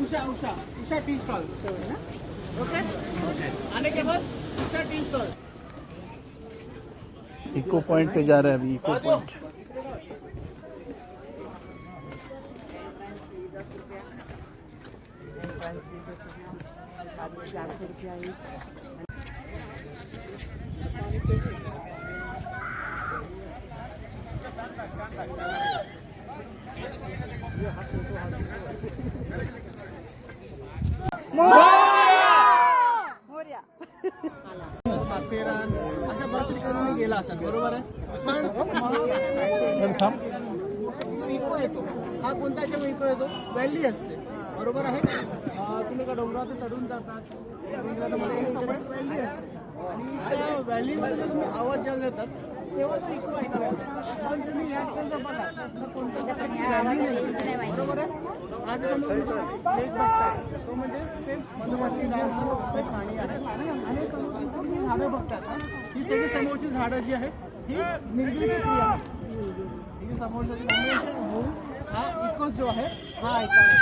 Usha Usha Usha tea stall okay आने के बाद Usha tea stall. Echo point पे जा रहे हैं अभी, इको पॉइंट। माथेरान अशा बऱ्याच ठिकाणी गेला असाल बरोबर आहे पण इको येतो हा कोणत्या याच्यामध्ये इको येतो व्हॅली असते बरोबर आहे तुम्ही का डोंगरावर चढून जातात व्हॅली असते आणि त्या व्हॅलीमध्ये जर तुम्ही आवाज ज्याला देतात तेव्हा तो इको ऐकायला पण तुम्ही या ठिकाणचा बघा तर कोणत्या प्रकारची व्हॅली नाही बरोबर आहे आज समोर लेक बघताय तो म्हणजे सेम मधुमती डायमचं एक पाणी आहे आणि समोरची तुम्ही झाडं बघतात ना ही सगळी समोरची झाडं जी आहेत ही निर्मिती क्रिया आहे ही समोरचं कॉम्बिनेशन होऊन हा इको जो आहे हा ऐकायला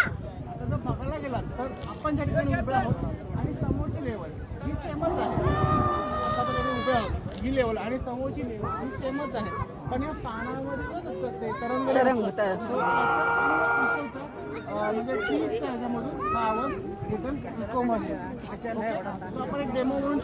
आता जर बघायला गेला तर आपण ज्या ठिकाणी उभे आहोत आणि समोरची लेवल ही सेमच आहे आता आपण उभे आहोत ही लेवल आणि समोरची लेवल ही सेमच आहे पण या पानामध्ये ते तरंग म्हणजे टीच्या ह्याच्यामधून हा आवाज रिटर्न इकोमध्ये आपण एक डेमो म्हणून